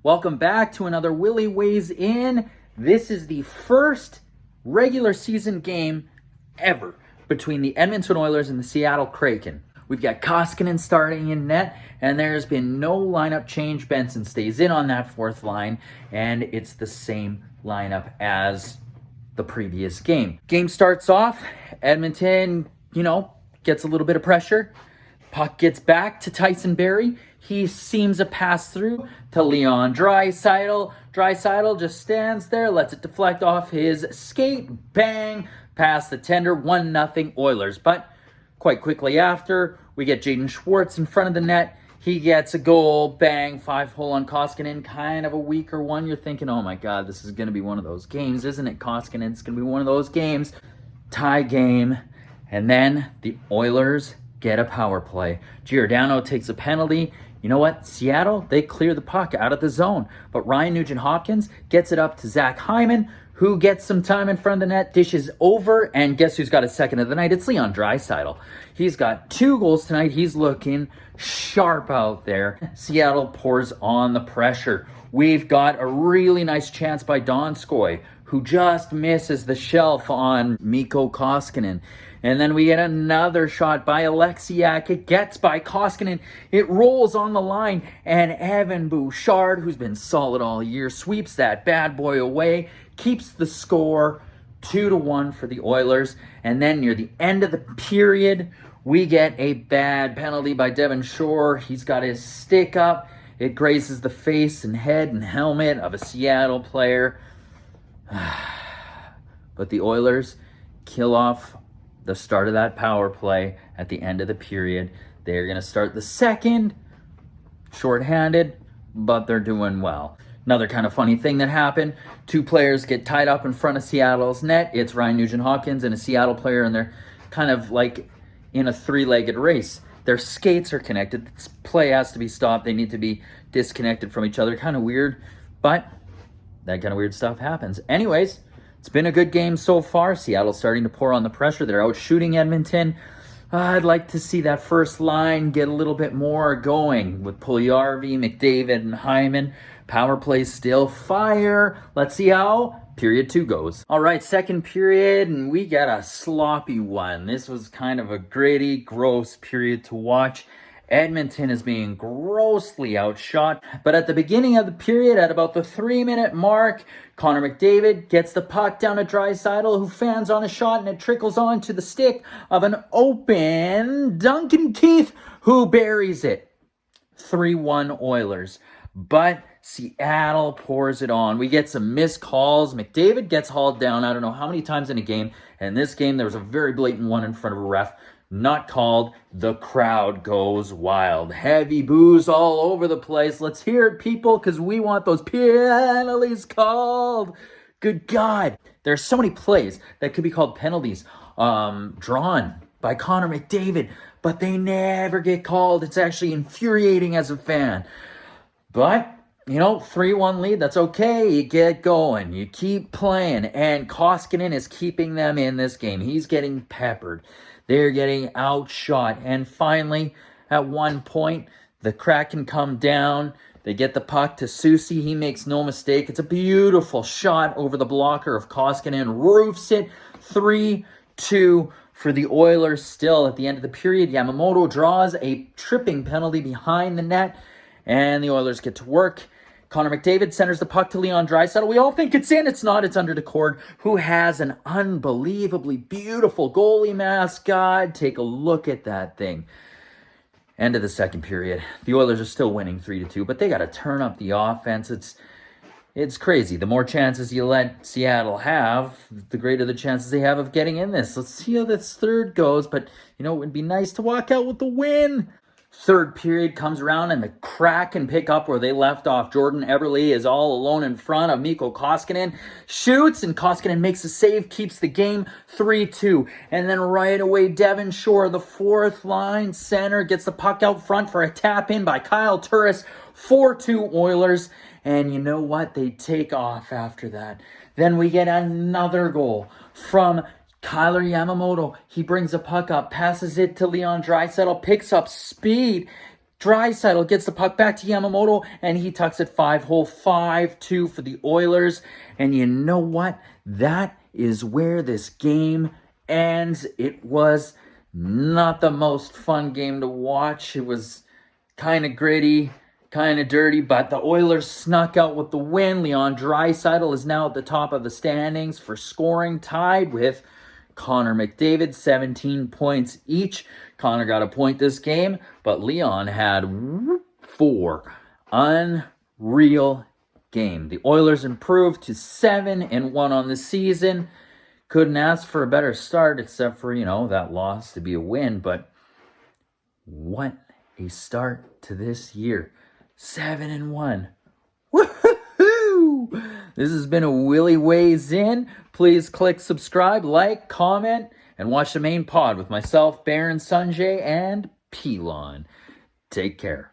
Welcome back to another Willy Weighs In. This is the first regular season game ever between the Edmonton Oilers and the Seattle Kraken. We've got Koskinen starting in net, and there's been no lineup change. Benson stays in on that fourth line, and it's the same lineup as the previous game. Game starts off, Edmonton, gets a little bit of pressure. Puck gets back to Tyson Barrie. He seems a pass through to Leon Draisaitl. Draisaitl just stands there, lets it deflect off his skate. Bang! Past the tender, 1-0 Oilers. But quite quickly after, we get Jaden Schwartz in front of the net. He gets a goal. Bang! 5-hole on Koskinen. Kind of a weaker one. You're thinking, oh my God, this is going to be one of those games, isn't it, Koskinen? It's going to be one of those games. Tie game. And then the Oilers get a power play. Giordano takes a penalty. You know what? Seattle, they clear the puck out of the zone. But Ryan Nugent-Hopkins gets it up to Zach Hyman, who gets some time in front of the net, dishes over, and guess who's got a second of the night? It's Leon Draisaitl. He's got 2 goals tonight. He's looking sharp out there. Seattle pours on the pressure. We've got a really nice chance by Donskoy, who just misses the shelf on Mikko Koskinen. And then we get another shot by Alexiak. It gets by Koskinen. It rolls on the line. And Evan Bouchard, who's been solid all year, sweeps that bad boy away, keeps the score 2-1 for the Oilers. And then near the end of the period, we get a bad penalty by Devon Shore. He's got his stick up. It grazes the face and head and helmet of a Seattle player. But the Oilers kill off the start of that power play at the end of the period. They're going to start the second, shorthanded, but they're doing well. Another kind of funny thing that happened, 2 players get tied up in front of Seattle's net. It's Ryan Nugent-Hopkins and a Seattle player, and they're kind of like in a 3-legged race. Their skates are connected. This play has to be stopped. They need to be disconnected from each other. Kind of weird, but that kind of weird stuff happens. Anyways, it's been a good game so far. Seattle's starting to pour on the pressure. They're out shooting Edmonton. I'd like to see that first line get a little bit more going with Puljujarvi, McDavid, and Hyman. Power play still fire. Let's see how period 2 goes. All right, second period, and we got a sloppy one. This was kind of a gritty, gross period to watch. Edmonton is being grossly outshot. But at the beginning of the period, at about the 3-minute mark, Connor McDavid gets the puck down to Draisaitl, who fans on a shot, and it trickles onto the stick of an open Duncan Keith, who buries it. 3-1 Oilers. But Seattle pours it on. We get some missed calls. McDavid gets hauled down I don't know how many times in a game. And in this game, there was a very blatant one in front of a ref. Not called. The crowd goes wild. Heavy boos all over the place. Let's hear it, people, because we want those penalties called. Good God. There's so many plays that could be called penalties drawn by Connor McDavid, but they never get called. It's actually infuriating as a fan. But 3-1 lead, that's okay. You get going. You keep playing. And Koskinen is keeping them in this game. He's getting peppered. They're getting outshot. And finally, at one point, the Kraken come down. They get the puck to Susie. He makes no mistake. It's a beautiful shot over the blocker of Koskinen. Roofs it. 3-2 for the Oilers still at the end of the period. Yamamoto draws a tripping penalty behind the net. And the Oilers get to work. Connor McDavid centers the puck to Leon Draisaitl. We all think it's in. It's not. It's under Decord, who has an unbelievably beautiful goalie mask. God, take a look at that thing. End of the second period. The Oilers are still winning 3-2, but they got to turn up the offense. It's crazy. The more chances you let Seattle have, the greater the chances they have of getting in this. Let's see how this third goes, but, it would be nice to walk out with the win. Third period comes around and the Kraken pick up where they left off. Jordan Eberle is all alone in front of Mikko Koskinen. Shoots and Koskinen makes a save, keeps the game 3-2. And then right away, Devon Shore, the fourth line center, gets the puck out front for a tap in by Kyle Turris. 4-2 Oilers. And you know what? They take off after that. Then we get another goal from Kyler Yamamoto. He brings a puck up, passes it to Leon Draisaitl, picks up speed, Draisaitl gets the puck back to Yamamoto, and he tucks it 5-hole, 5-2 for the Oilers. And you know what? That is where this game ends. It was not the most fun game to watch. It was kind of gritty, kind of dirty, but the Oilers snuck out with the win. Leon Draisaitl is now at the top of the standings for scoring, tied with Connor McDavid, 17 points each. Connor got a point this game, but Leon had 4. Unreal game. The Oilers improved to 7-1 on the season. Couldn't ask for a better start, except for, that loss to be a win. But what a start to this year. 7-1. Woohoo! This has been a Willy Weighs In. Please click subscribe, like, comment, and watch the main pod with myself, Baron Sanjay, and Pelon. Take care.